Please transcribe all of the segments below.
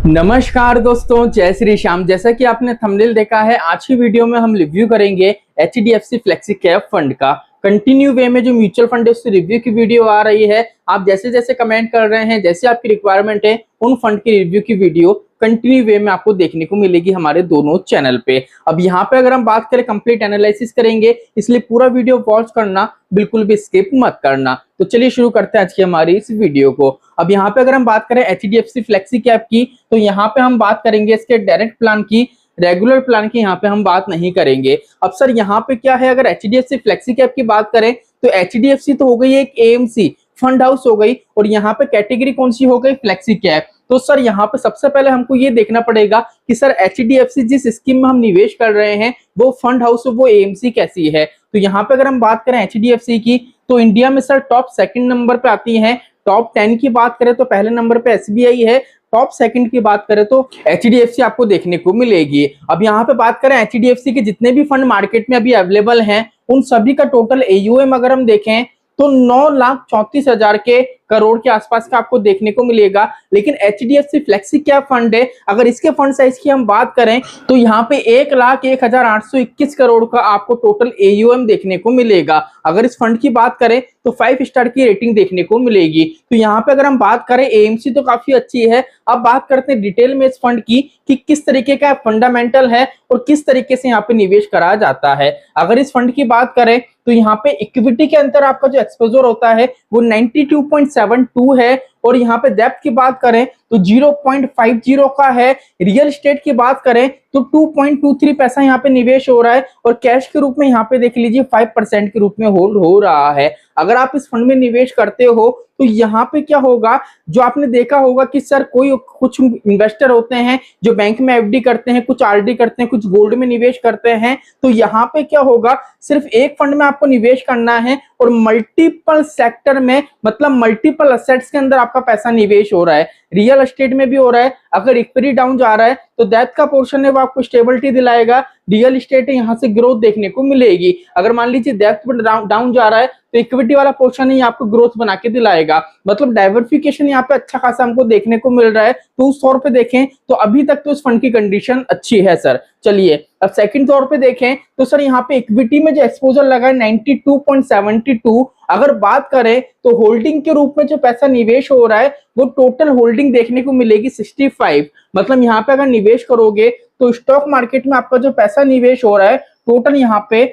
नमस्कार दोस्तों, जय श्री श्याम। जैसा कि आपने थंबनेल देखा है, आज की वीडियो में हम रिव्यू करेंगे एचडीएफसी फ्लेक्सी कैप फंड का। कंटिन्यू वे में जो म्यूचुअल फंड है उसकी रिव्यू की वीडियो आ रही है। आप जैसे जैसे कमेंट कर रहे हैं, जैसे आपकी रिक्वायरमेंट है, उन फंड की रिव्यू की वीडियो कंटिन्यू वे में आपको देखने को मिलेगी हमारे दोनों चैनल पे। अब यहाँ पे अगर हम बात करें, कंप्लीट एनालिसिस करेंगे, इसलिए पूरा वीडियो वॉच करना, बिल्कुल भी स्किप मत करना। तो चलिए शुरू करते हैं आज की हमारी इस वीडियो को। अब यहाँ पे अगर हम बात करें एचडीएफसी फ्लेक्सी कैप की, तो यहाँ पे हम बात करेंगे इसके डायरेक्ट प्लान की, रेगुलर प्लान की यहाँ पे हम बात नहीं करेंगे। अब सर यहाँ पे क्या है, अगर एचडीएफसी फ्लेक्सी कैप की बात करें तो एचडीएफसी तो हो गई एक एएमसी फंड हाउस हो गई, और यहाँ पे कैटेगरी कौन सी हो गई, फ्लेक्सी कैप। तो सर यहाँ पे सबसे पहले हमको ये देखना पड़ेगा कि सर एचडीएफसी जिस स्कीम में हम निवेश कर रहे हैं वो फंड हाउस, वो एएमसी कैसी है। तो यहाँ पे अगर हम बात करें एचडीएफसी की, तो इंडिया में सर टॉप सेकंड नंबर पे आती है। टॉप 10 की बात करें तो पहले नंबर पे एसबीआई है। टॉप सेकंड की बात करें तो एचडीएफसी आपको देखने को मिलेगी। अब यहाँ पे बात करें एचडीएफसी के जितने भी फंड मार्केट में अभी अवेलेबल हैं, उन सभी का टोटल एयूएम अगर हम देखें तो 9,34,000 के करोड़ के आसपास का आपको देखने को मिलेगा। लेकिन एचडीएफसी फ्लेक्सी कैप फंड है, अगर इसके फंड साइज की हम बात करें तो यहाँ पे 1,01,821 करोड़ का आपको टोटल एयूएम देखने को मिलेगा। अगर इस फंड की बात करें तो 5 स्टार की रेटिंग देखने को मिलेगी। तो यहाँ पे अगर हम बात करें, एएमसी तो काफी अच्छी है। अब बात करते हैं डिटेल में इस फंड की कि किस तरीके का फंडामेंटल है और किस तरीके से यहाँ पे निवेश करा जाता है। अगर इस फंड की बात करें तो यहाँ पे इक्विटी के अंदर आपका जो एक्सपोजर होता है वो 92.72 है, और यहाँ पे डेप्थ की बात करें तो 0.50 का है। रियल एस्टेट की बात करें तो 2.23 पैसा यहाँ पे निवेश हो रहा है, और कैश के रूप में यहाँ पे देख लीजिए 5% के रूप में होल्ड हो रहा है। अगर आप इस फंड में निवेश करते हो तो यहाँ पे क्या होगा, जो आपने देखा होगा कि सर कुछ इन्वेस्टर होते हैं जो बैंक में एफडी करते हैं, कुछ आरडी करते हैं, कुछ गोल्ड में निवेश करते हैं। तो यहाँ पे क्या होगा, सिर्फ एक फंड में आपको निवेश करना है और मल्टीपल सेक्टर में, मतलब मल्टीपल असेट्स के अंदर आपका पैसा निवेश हो रहा है। रियल एस्टेट में भी हो रहा है। अगर इक्विटी डाउन जा रहा है तो दैट का पोर्शन है वो आपको स्टेबिलिटी दिलाएगा। रियल एस्टेट है, यहाँ से ग्रोथ देखने को मिलेगी। अगर मान लीजिए डेप्थ डाउन जा रहा है तो इक्विटी वाला पोर्शन ही आपको ग्रोथ बना के दिलाएगा। मतलब डाइवर्सिफिकेशन यहाँ पे अच्छा खासा हमको देखने को मिल रहा है। तो उस तौर पे देखें तो अभी तक तो इस फंड की कंडीशन अच्छी है सर। चलिए अब सेकंड तौर पे देखें तो सर यहाँ पे इक्विटी में जो एक्सपोजर लगा है 92.72। अगर बात करें तो होल्डिंग के रूप में जो पैसा निवेश हो रहा है वो टोटल होल्डिंग देखने को मिलेगी 65। मतलब यहाँ पे अगर निवेश करोगे तो स्टॉक मार्केट में आपका जो पैसा निवेश हो रहा है टोटल यहाँ पे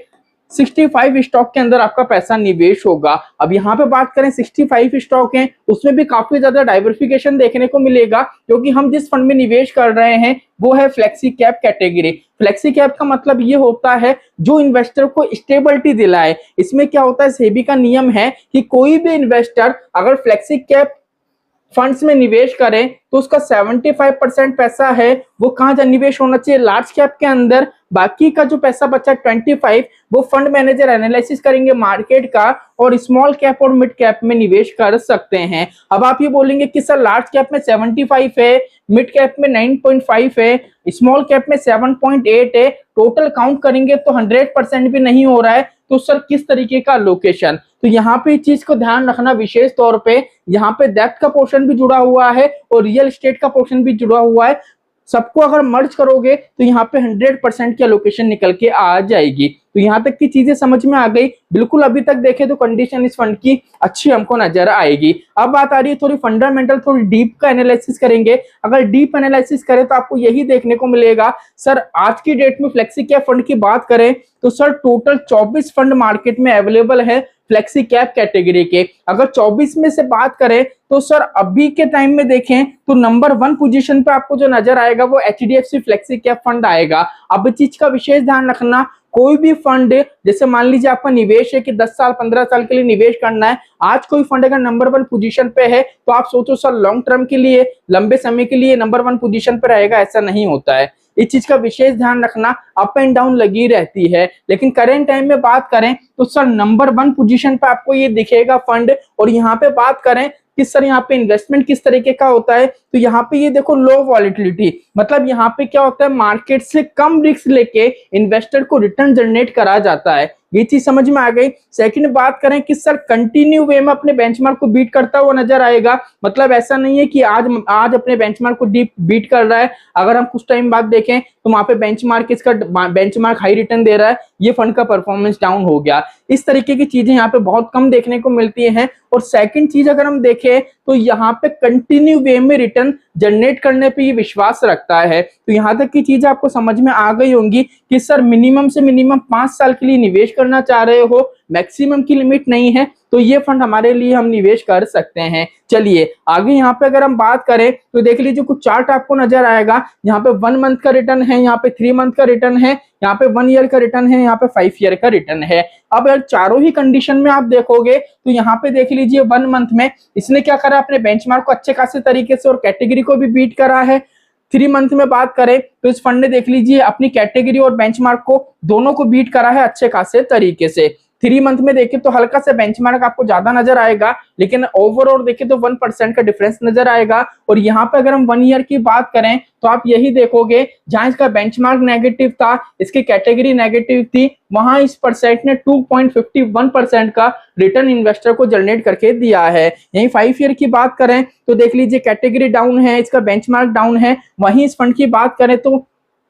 65 स्टॉक के अंदर आपका पैसा निवेश होगा। अब यहाँ पे बात करें 65 स्टॉक हैं, उसमें भी काफी ज्यादा डाइवर्सिफिकेशन देखने को मिलेगा, क्योंकि हम जिस फंड में निवेश कर रहे हैं वो है flexi cap category. Flexi cap का मतलब ये होता है जो इन्वेस्टर को स्टेबिलिटी दिलाए। इसमें क्या होता है, सेबी का नियम है कि कोई भी इन्वेस्टर अगर फ्लेक्सी कैप फंड्स में निवेश करें तो उसका 75% पैसा है वो कहां जा निवेश होना चाहिए, लार्ज कैप के अंदर। बाकी का जो पैसा बचा 25 वो फंड मैनेजर एनालिसिस करेंगे मार्केट का, और स्मॉल कैप और मिड कैप में निवेश कर सकते हैं। अब आप ये बोलेंगे कि सर लार्ज कैप में 75 है, मिड कैप में 9.5 है, स्मॉल कैप में 7.8 है, टोटल काउंट करेंगे तो 100% भी नहीं हो रहा है। तो सर किस तरीके का लोकेशन, तो यहाँ पे इस चीज को ध्यान रखना विशेष तौर पे। यहाँ पे डेप्थ का पोर्शन भी जुड़ा हुआ है और रियल एस्टेट का पोर्शन भी जुड़ा हुआ है। सबको अगर मर्ज करोगे तो यहाँ पे 100% की लोकेशन निकल के आ जाएगी। तो यहाँ तक की चीजें समझ में आ गई। बिल्कुल अभी तक देखें तो कंडीशन इस फंड की अच्छी हमको नजर आएगी। अब बात आ रही है थोड़ी फंडामेंटल, थोड़ी डीप का एनालिसिस करेंगे। अगर डीप एनालिसिस करें तो आपको यही देखने को मिलेगा, सर आज की डेट में फ्लेक्सी कैप फंड की बात करें तो सर टोटल 24 फंड मार्केट में अवेलेबल है फ्लेक्सी कैप कैटेगरी के। अगर 24 में से बात करें तो सर अभी के टाइम में देखें तो नंबर 1 पोजीशन पे आपको जो नजर आएगा वो एचडीएफसी फ्लेक्सी कैप फंड आएगा। अब इस चीज का विशेष ध्यान रखना, कोई भी फंड, जैसे मान लीजिए आपका निवेश है कि 10 साल 15 साल के लिए निवेश करना है, आज कोई फंड अगर नंबर 1 पोजीशन पे है तो आप सोचो सर लॉन्ग टर्म के लिए, लंबे समय के लिए नंबर 1 पोजीशन पे रहेगा, ऐसा नहीं होता है। इस चीज का विशेष ध्यान रखना, अप एंड डाउन लगी रहती है। लेकिन करेंट टाइम में बात करें तो सर नंबर 1 पोजीशन पे आपको ये दिखेगा फंड। और यहाँ पे बात करें कि सर यहाँ पे इन्वेस्टमेंट किस तरीके का होता है, तो यहाँ पे ये देखो लो वॉलेटिलिटी, मतलब यहाँ पे क्या होता है, मार्केट से कम रिस्क लेके इन्वेस्टर को रिटर्न जनरेट करा जाता है। ये चीज समझ में आ गई। सेकंड बात करें कि सर कंटिन्यू वे में अपने बेंचमार्क को बीट करता हुआ नजर आएगा, मतलब ऐसा नहीं है कि आज अपने बेंचमार्क को बीट कर रहा है, अगर हम कुछ टाइम बाद देखें तो वहां पे बेंचमार्क हाई रिटर्न दे रहा है, ये फंड का परफॉर्मेंस डाउन हो गया। इस तरीके की चीजें यहाँ पे बहुत कम देखने को मिलती हैं। और सेकंड चीज अगर हम देखें तो यहाँ पे कंटिन्यू वे में रिटर्न जनरेट करने पे ये विश्वास रखता है। तो यहाँ तक की चीज आपको समझ में आ गई होंगी कि सर मिनिमम से मिनिमम 5 साल के लिए निवेश करना चाह रहे हो, मैक्सिमम की लिमिट नहीं है, तो ये फंड हमारे लिए हम निवेश कर सकते हैं। चलिए आगे यहाँ पे अगर हम बात करें तो देख लीजिए कुछ चार्ट आपको नजर आएगा। यहाँ पे 1 मंथ का रिटर्न है, यहाँ पे 3 मंथ का रिटर्न है, यहाँ पे 1 ईयर का रिटर्न है, यहाँ पे 5 ईयर का रिटर्न है। अब अगर चारों ही कंडीशन में आप देखोगे तो यहाँ पे देख लीजिए 1 मंथ में इसने क्या करा, अपने बेंचमार्क को अच्छे खासे तरीके से और कैटेगरी को भी बीट करा है। 3 मंथ में बात करें तो इस फंड ने देख लीजिए अपनी कैटेगरी और बेंचमार्क को दोनों को बीट करा है अच्छे खासे तरीके से। 3 मंथ में देखें तो हल्का सा बेंचमार्क आपको ज्यादा नजर आएगा, लेकिन ओवरऑल देखें तो 1% का डिफरेंस नजर आएगा। और यहाँ पे अगर हम 1 ईयर की बात करें तो आप यही देखोगे, जहां इसका बेंचमार्क नेगेटिव था, इसकी कैटेगरी नेगेटिव थी, वहां इस परसेंट ने 2.51% का रिटर्न इन्वेस्टर को जनरेट करके दिया है। यही 5 ईयर की बात करें तो देख लीजिए कैटेगरी डाउन है, इसका बेंचमार्क डाउन है। वहीं इस फंड की बात करें तो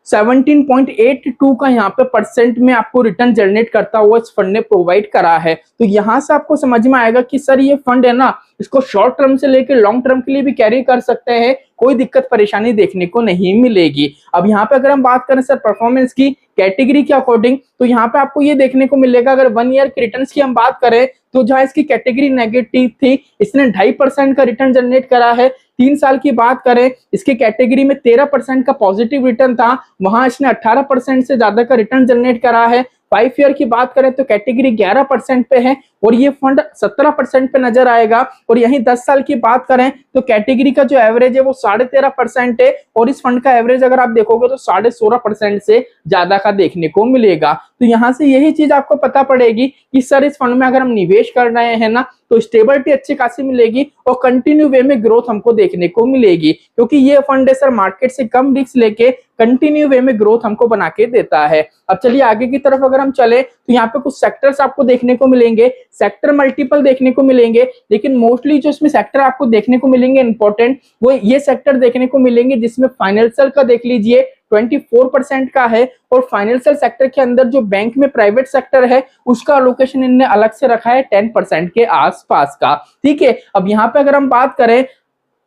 17.82 का यहाँ पे परसेंट में आपको रिटर्न जनरेट करता हुआ इस फंड ने प्रोवाइड करा है। तो यहाँ से आपको समझ में आएगा कि सर ये फंड है ना, इसको शॉर्ट टर्म से लेकर लॉन्ग टर्म के लिए भी कैरी कर सकते हैं, कोई दिक्कत परेशानी देखने को नहीं मिलेगी। अब यहाँ पे अगर हम बात करें सर परफॉर्मेंस की कैटेगरी के अकॉर्डिंग, तो यहाँ पे आपको ये देखने को मिलेगा, अगर 1 ईयर के रिटर्न्स की हम बात करें तो जहां इसकी कैटेगरी नेगेटिव थी, इसने 2.5% का रिटर्न जनरेट करा है। 3 साल की बात करें, इसकी कैटेगरी में 13% का पॉजिटिव रिटर्न था, वहां इसने 18% से ज्यादा का रिटर्न जनरेट करा है। 5 ईयर की बात करें तो कैटेगरी 11% पे है और ये फंड 17% पे नजर आएगा। और यहीं 10 साल की बात करें तो कैटेगरी का जो एवरेज है वो 13.5% है और इस फंड का एवरेज अगर आप देखोगे तो 16.5% से ज्यादा का देखने को मिलेगा। तो यहाँ से यही चीज आपको पता पड़ेगी कि सर इस फंड में अगर हम निवेश कर रहे हैं ना तो स्टेबिलिटी अच्छी खासी मिलेगी और कंटिन्यू वे में ग्रोथ हमको देखने को मिलेगी, क्योंकि ये फंड है सर मार्केट से कम रिस्क लेके कंटिन्यू वे में ग्रोथ हमको बना के देता है। अब चलिए आगे की तरफ अगर हम चले तो यहाँ पे कुछ सेक्टर्स आपको देखने को मिलेंगे, सेक्टर मल्टीपल देखने को मिलेंगे, लेकिन मोस्टली जो इसमें सेक्टर आपको देखने को मिलेंगे इंपॉर्टेंट वो ये सेक्टर देखने को मिलेंगे जिसमें फाइनेंशियल का देख लीजिए 24% का है। और फाइनेंशियल सेक्टर के अंदर जो बैंक में प्राइवेट सेक्टर है उसका अलोकेशन इनने अलग से रखा है 10% के आसपास का। ठीक है, अब यहाँ पे अगर हम बात करें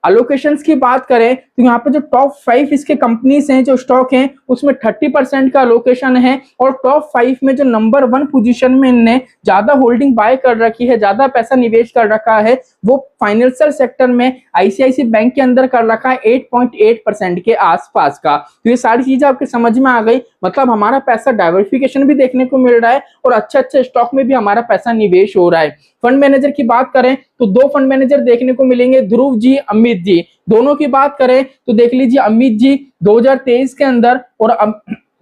अलोकेशंस की बात करें तो यहाँ पे जो टॉप 5 इसके कंपनीज हैं जो स्टॉक हैं उसमें 30% का अलोकेशन है। और टॉप 5 में जो नंबर 1 पोजीशन में इनने ज्यादा होल्डिंग बाय कर रखी है, ज्यादा पैसा निवेश कर रखा है, वो फाइनेंशियल सेक्टर में आईसीआईसी बैंक के अंदर कर रखा है 8.8% के आसपास का। तो ये सारी चीजें आपके समझ में आ गई, मतलब हमारा पैसा डाइवर्सिफिकेशन भी देखने को मिल रहा है और अच्छे अच्छे स्टॉक में भी हमारा पैसा निवेश हो रहा है। फंड मैनेजर की बात करें तो 2 फंड मैनेजर देखने को मिलेंगे, ध्रुव जी, अमित जी। दोनों की बात करें तो देख लीजिए अमित जी 2023 के अंदर और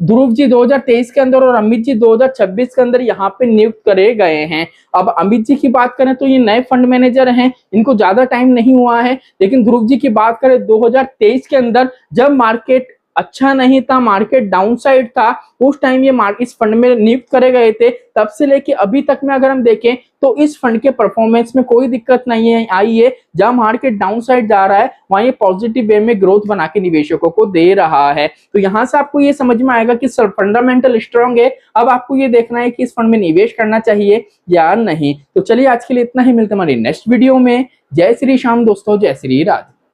ध्रुव जी 2023 के अंदर और अमित जी 2026 के अंदर यहाँ पे नियुक्त करे गए हैं। अब अमित जी की बात करें तो ये नए फंड मैनेजर हैं, इनको ज्यादा टाइम नहीं हुआ है, लेकिन ध्रुव जी की बात करें 2023 के अंदर जब मार्केट अच्छा नहीं था, मार्केट डाउन साइड था, उस टाइम ये इस फंड में नियुक्त करे गए थे। तब से लेके अभी तक में अगर हम देखें तो इस फंड के परफॉर्मेंस में कोई दिक्कत नहीं है आई है। जहां मार्केट डाउन साइड जा रहा है वहां ये पॉजिटिव वे में ग्रोथ बना के निवेशकों को दे रहा है। तो यहां से आपको ये समझ में आएगा कि फंडामेंटल स्ट्रांग है। अब आपको ये देखना है कि इस फंड में निवेश करना चाहिए या नहीं। तो चलिए आज के लिए इतना ही, मिलते हमारी नेक्स्ट वीडियो में। जय श्री श्याम दोस्तों, जय श्री राधे।